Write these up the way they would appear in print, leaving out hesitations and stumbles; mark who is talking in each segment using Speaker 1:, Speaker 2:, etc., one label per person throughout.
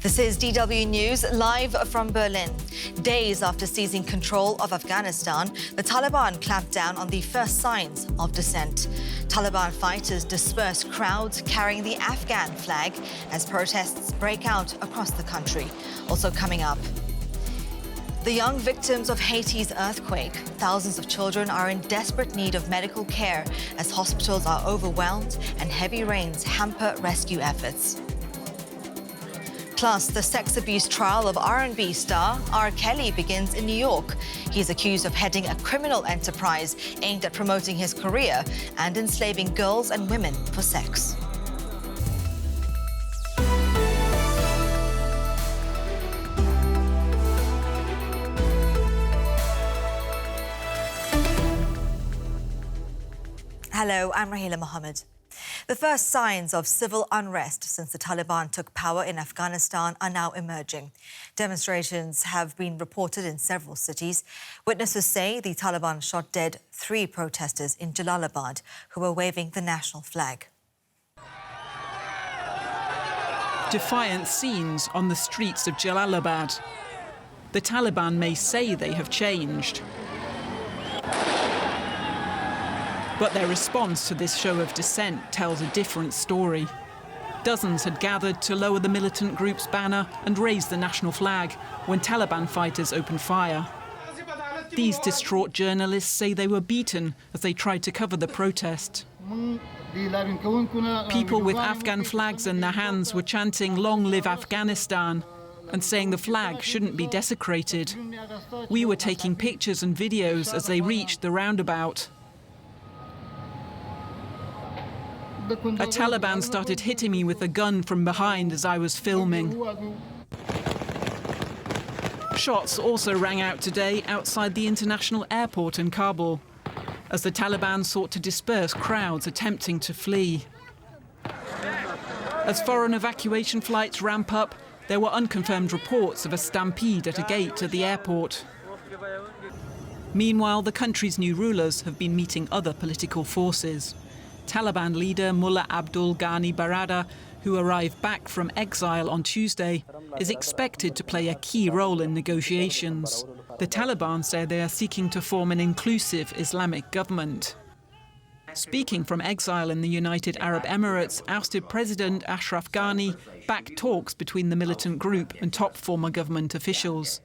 Speaker 1: This is DW News, live from Berlin. Days after seizing control of Afghanistan, the Taliban clamped down on the first signs of dissent. Taliban fighters disperse crowds carrying the Afghan flag as protests break out across the country. Also coming up, the young victims of Haiti's earthquake. Thousands of children are in desperate need of medical care as hospitals are overwhelmed and heavy rains hamper rescue efforts. Plus, the sex abuse trial of R&B star R. Kelly begins in New York. He's accused of heading a criminal enterprise aimed at promoting his career and enslaving girls and women for sex. Hello, I'm Raheela Mahomed. The first signs of civil unrest since the Taliban took power in Afghanistan are now emerging. Demonstrations have been reported in several cities. Witnesses say the Taliban shot dead 3 protesters in Jalabad who were waving the national flag.
Speaker 2: Defiant scenes on the streets of Jalabad. The Taliban may say they have changed, but their response to this show of dissent tells a different story. Dozens had gathered to lower the militant group's banner and raise the national flag when Taliban fighters opened fire. These distraught journalists say they were beaten as they tried to cover the protest. People with Afghan flags in their hands were chanting "Long live Afghanistan" and saying the flag shouldn't be desecrated. We were taking pictures and videos as they reached the roundabout. A Taliban started hitting me with a gun from behind as I was filming. Shots also rang out today outside the international airport in Kabul, as the Taliban sought to disperse crowds attempting to flee. As foreign evacuation flights ramp up, there were unconfirmed reports of a stampede at a gate at the airport. Meanwhile, the country's new rulers have been meeting other political forces. Taliban leader Mullah Abdul Ghani Baradar, who arrived back from exile on Tuesday, is expected to play a key role in negotiations. The Taliban say they are seeking to form an inclusive Islamic government. Speaking from exile in the United Arab Emirates, ousted President Ashraf Ghani backed talks between the militant group and top former government officials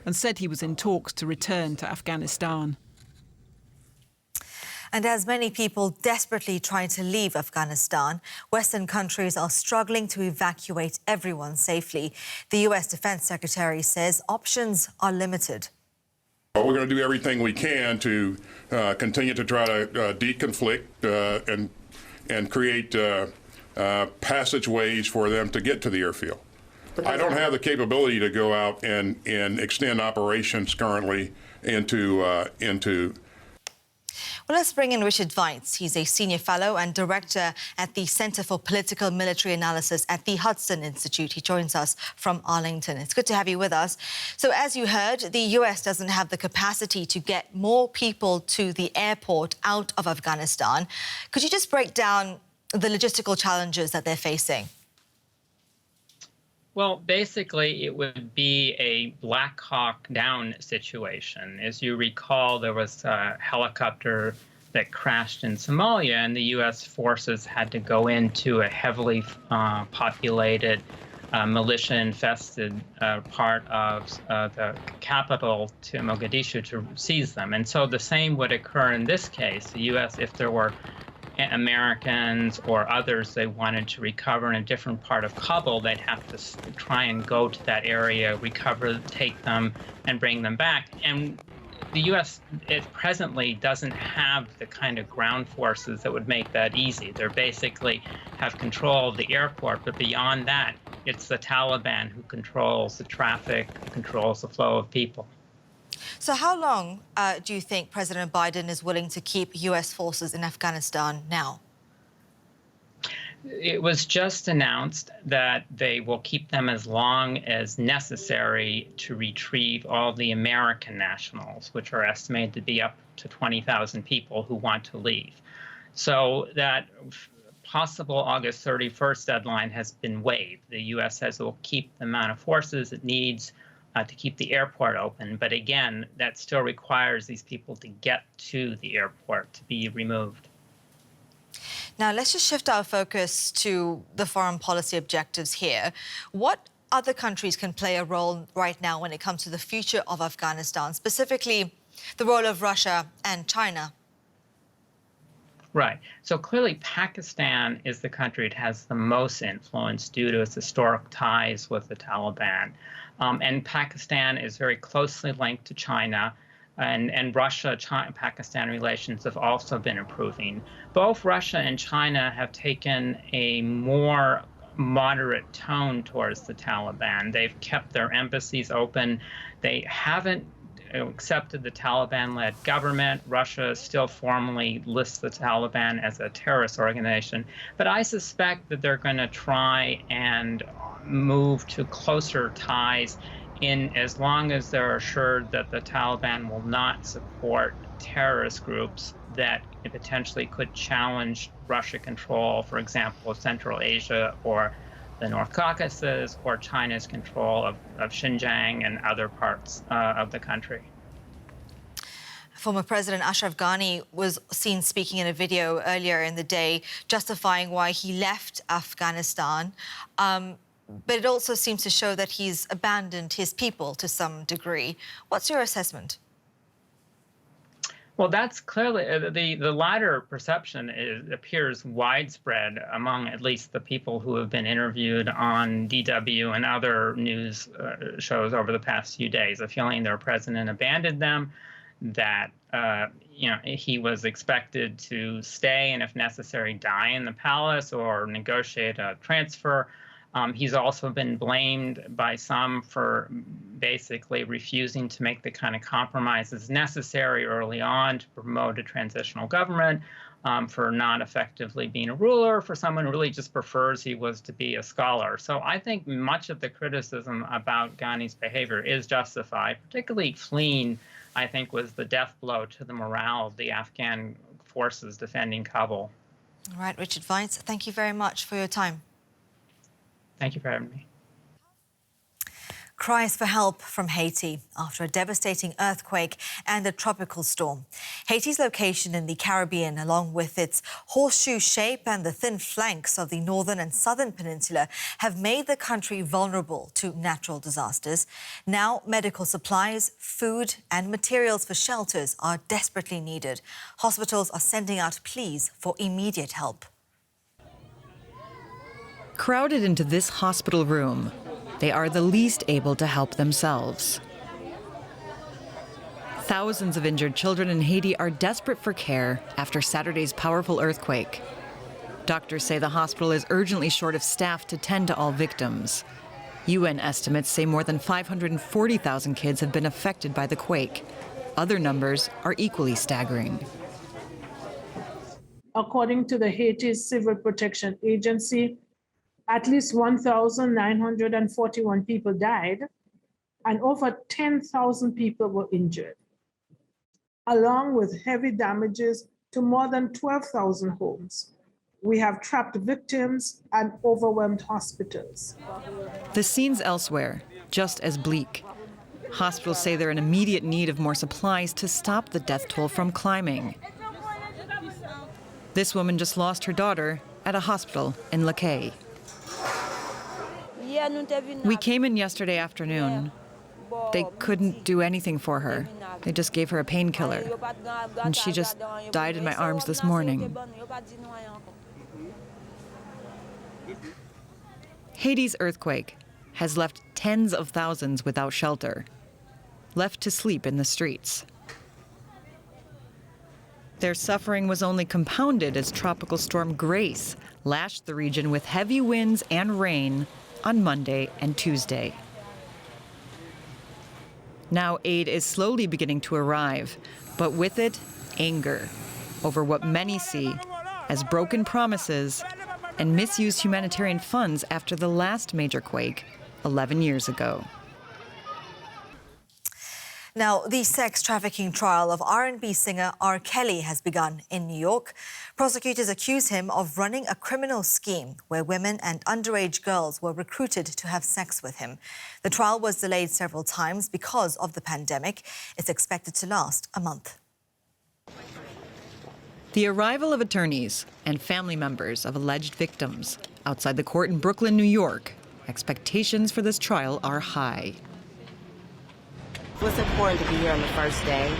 Speaker 2: and said he was in talks to return to Afghanistan.
Speaker 1: And as many people desperately try to leave Afghanistan, Western countries are struggling to evacuate everyone safely. The U.S. Defense Secretary says options are limited.
Speaker 3: We're going to do everything we can to continue to try to deconflict and create passageways for them to get to the airfield. I don't have the capability to go out and extend operations currently into.
Speaker 1: Well, let's bring in Richard Weitz. He's a senior fellow and director at the Center for Political Military Analysis at the Hudson Institute. He joins us from Arlington. It's good to have you with us. So as you heard, the U.S. doesn't have the capacity to get more people to the airport out of Afghanistan. Could you just break down the logistical challenges that they're facing?
Speaker 4: Well, basically, it would be a Black Hawk Down situation. As you recall, there was a helicopter that crashed in Somalia, and the U.S. forces had to go into a heavily populated, militia-infested part of the capital to Mogadishu to seize them. And so the same would occur in this case. The U.S., if there were Americans or others they wanted to recover in a different part of Kabul, they'd have to try and go to that area, recover, take them, and bring them back. And the U.S. presently doesn't have the kind of ground forces that would make that easy. They basically have control of the airport, but beyond that, it's the Taliban who controls the traffic, controls the flow of people.
Speaker 1: So how long do you think President Biden is willing to keep U.S. forces in Afghanistan now?
Speaker 4: It was just announced that they will keep them as long as necessary to retrieve all the American nationals, which are estimated to be up to 20,000 people who want to leave. So that possible August 31st deadline has been waived. The U.S. says it will keep the amount of forces it needs to keep the airport open. But again, that still requires these people to get to the airport to be removed.
Speaker 1: Now, let's just shift our focus to the foreign policy objectives here. What other countries can play a role right now when it comes to the future of Afghanistan, specifically the role of Russia and China?
Speaker 4: Right. So clearly, Pakistan is the country that has the most influence due to its historic ties with the Taliban. And Pakistan is very closely linked to China. And Russia-Pakistan relations have also been improving. Both Russia and China have taken a more moderate tone towards the Taliban. They've kept their embassies open. They haven't accepted the Taliban-led government. Russia still formally lists the Taliban as a terrorist organization. But I suspect that they're going to try and move to closer ties in as long as they're assured that the Taliban will not support terrorist groups that potentially could challenge Russia control, for example, of Central Asia or the North Caucasus, or China's control of Xinjiang and other parts of the country.
Speaker 1: Former President Ashraf Ghani was seen speaking in a video earlier in the day, justifying why he left Afghanistan. But it also seems to show that he's abandoned his people to some degree. What's your assessment?
Speaker 4: Well, that's clearly the latter perception appears widespread among at least the people who have been interviewed on DW and other news shows over the past few days. A feeling their president abandoned them, that he was expected to stay and, if necessary, die in the palace or negotiate a transfer. He's also been blamed by some for basically refusing to make the kind of compromises necessary early on to promote a transitional government, for not effectively being a ruler, for someone who really just prefers he was to be a scholar. So I think much of the criticism about Ghani's behavior is justified. Particularly fleeing, I think, was the death blow to the morale of the Afghan forces defending Kabul.
Speaker 1: All right, Richard Weitz, thank you very much for your time.
Speaker 4: Thank you for having me.
Speaker 1: Cries for help from Haiti after a devastating earthquake and a tropical storm. Haiti's location in the Caribbean, along with its horseshoe shape and the thin flanks of the northern and southern peninsula, have made the country vulnerable to natural disasters. Now, medical supplies, food and materials for shelters are desperately needed. Hospitals are sending out pleas for immediate help.
Speaker 5: Crowded into this hospital room, they are the least able to help themselves. Thousands of injured children in Haiti are desperate for care after Saturday's powerful earthquake. Doctors say the hospital is urgently short of staff to tend to all victims. UN estimates say more than 540,000 kids have been affected by the quake. Other numbers are equally staggering.
Speaker 6: According to the Haiti Civil Protection Agency, at least 1,941 people died and over 10,000 people were injured, along with heavy damages to more than 12,000 homes. We have trapped victims and overwhelmed hospitals.
Speaker 5: The scenes elsewhere, just as bleak. Hospitals say they're in immediate need of more supplies to stop the death toll from climbing. This woman just lost her daughter at a hospital in Lakay. We came in yesterday afternoon. They couldn't do anything for her. They just gave her a painkiller. And she just died in my arms this morning. Haiti's earthquake has left tens of thousands without shelter, left to sleep in the streets. Their suffering was only compounded as Tropical Storm Grace lashed the region with heavy winds and rain on Monday and Tuesday. Now aid is slowly beginning to arrive, but with it, anger over what many see as broken promises and misused humanitarian funds after the last major quake 11 years ago.
Speaker 1: Now, the sex trafficking trial of R&B singer R. Kelly has begun in New York. Prosecutors accuse him of running a criminal scheme where women and underage girls were recruited to have sex with him. The trial was delayed several times because of the pandemic. It's expected to last a month.
Speaker 5: The arrival of attorneys and family members of alleged victims outside the court in Brooklyn, New York. Expectations for this trial are high.
Speaker 7: It was important to be here on the first day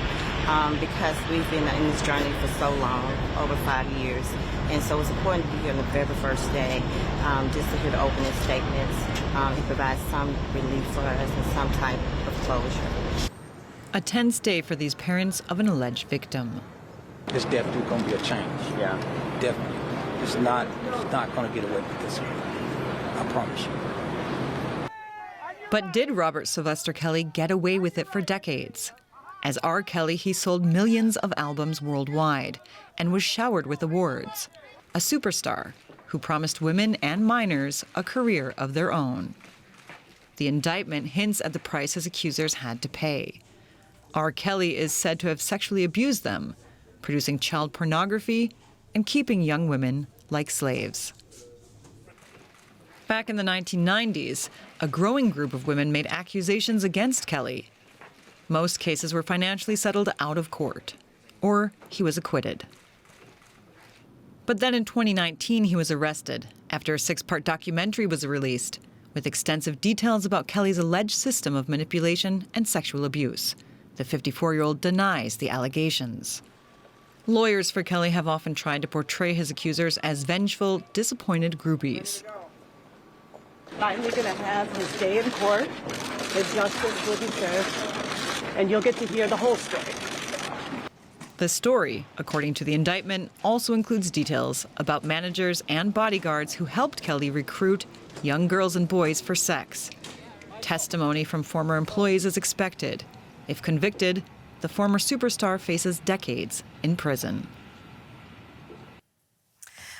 Speaker 7: because we've been in this journey for so long, over 5 years. And so it's important to be here on the very first day just to hear the opening statements. It provides some relief for us and some type of closure.
Speaker 5: A tense day for these parents of an alleged victim.
Speaker 8: It's definitely going to be a change. Yeah, definitely. It's not going to get away with this. I promise you.
Speaker 5: But did Robert Sylvester Kelly get away with it for decades? As R. Kelly, he sold millions of albums worldwide and was showered with awards. A superstar who promised women and minors a career of their own. The indictment hints at the price his accusers had to pay. R. Kelly is said to have sexually abused them, producing child pornography and keeping young women like slaves. Back in the 1990s, a growing group of women made accusations against Kelly. Most cases were financially settled out of court, or he was acquitted. But then in 2019, he was arrested after a 6-part documentary was released with extensive details about Kelly's alleged system of manipulation and sexual abuse. The 54-year-old denies the allegations. Lawyers for Kelly have often tried to portray his accusers as vengeful, disappointed groupies.
Speaker 9: Finally going to have his day in court. His justice will be served, and you'll get to hear the whole story.
Speaker 5: The story, according to the indictment, also includes details about managers and bodyguards who helped Kelly recruit young girls and boys for sex. Testimony from former employees is expected. If convicted, the former superstar faces decades in prison.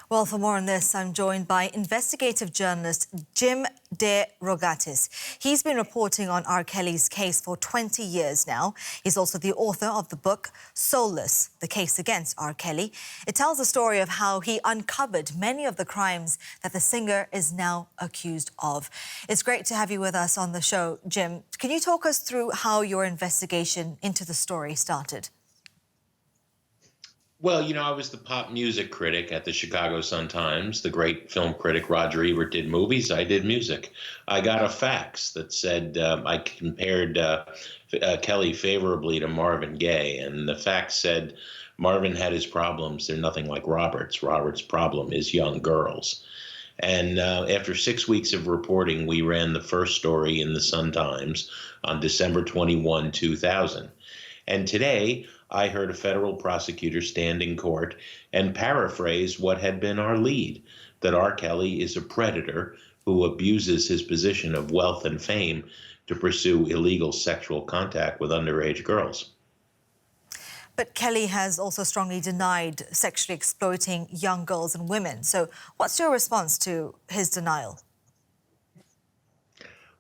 Speaker 1: Well, for more on this, I'm joined by investigative journalist Jim De Rogatis. He's been reporting on R. Kelly's case for 20 years now. He's also the author of the book Soulless, The Case Against R. Kelly. It tells the story of how he uncovered many of the crimes that the singer is now accused of. It's great to have you with us on the show, Jim. Can you talk us through how your investigation into the story started?
Speaker 10: Well, you know, I was the pop music critic at the Chicago Sun-Times. The great film critic Roger Ebert did movies. I did music. I got a fax that said I compared Kelly favorably to Marvin Gaye. And the fax said Marvin had his problems. They're nothing like Robert's. Robert's problem is young girls. And after 6 weeks of reporting, we ran the first story in the Sun-Times on December 21, 2000. And today, I heard a federal prosecutor stand in court and paraphrase what had been our lead, that R. Kelly is a predator who abuses his position of wealth and fame to pursue illegal sexual contact with underage girls.
Speaker 1: But Kelly has also strongly denied sexually exploiting young girls and women. So what's your response to his denial?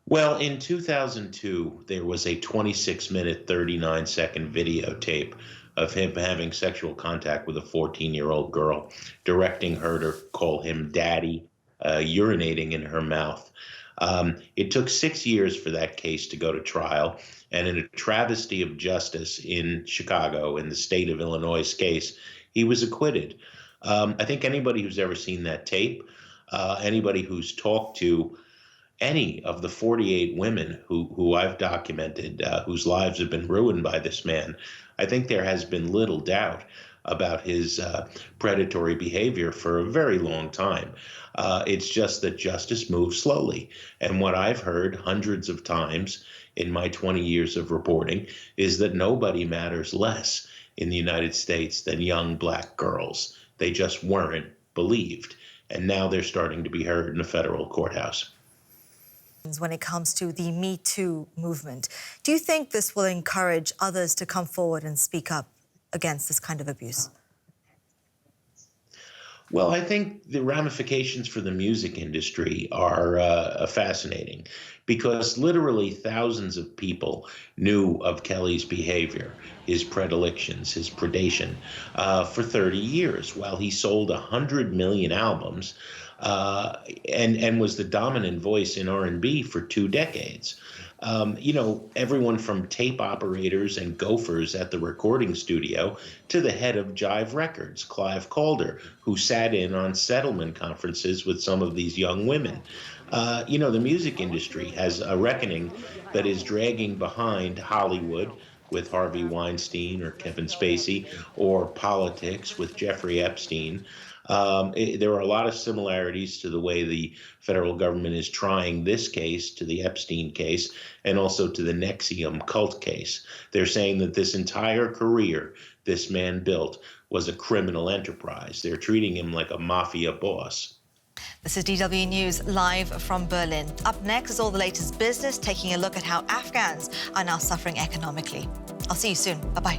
Speaker 10: Well, in 2002, there was a 26-minute, 39-second videotape of him having sexual contact with a 14-year-old girl, directing her to call him daddy, urinating in her mouth. It took 6 years for that case to go to trial, and in a travesty of justice in Chicago, in the state of Illinois' case, he was acquitted. I think anybody who's ever seen that tape, anybody who's talked to any of the 48 women who I've documented, whose lives have been ruined by this man, I think there has been little doubt about his predatory behavior for a very long time. It's just that justice moves slowly. And what I've heard hundreds of times in my 20 years of reporting is that nobody matters less in the United States than young black girls. They just weren't believed. And now they're starting to be heard in a federal courthouse.
Speaker 1: When it comes to the Me Too movement, do you think this will encourage others to come forward and speak up against this kind of abuse?
Speaker 10: Well, I think the ramifications for the music industry are fascinating because literally thousands of people knew of Kelly's behavior, his predilections, his predation for 30 years while he sold 100 million albums and was the dominant voice in R&B for 2 decades. Everyone from tape operators and gophers at the recording studio to the head of Jive Records, Clive Calder, who sat in on settlement conferences with some of these young women. The music industry has a reckoning that is dragging behind Hollywood with Harvey Weinstein or Kevin Spacey, or politics with Jeffrey Epstein. There are a lot of similarities to the way the federal government is trying this case to the Epstein case and also to the Nexium cult case. They're saying that this entire career this man built was a criminal enterprise. They're treating him like a mafia boss.
Speaker 1: This is DW News live from Berlin. Up next is all the latest business, taking a look at how Afghans are now suffering economically. I'll see you soon. Bye-bye.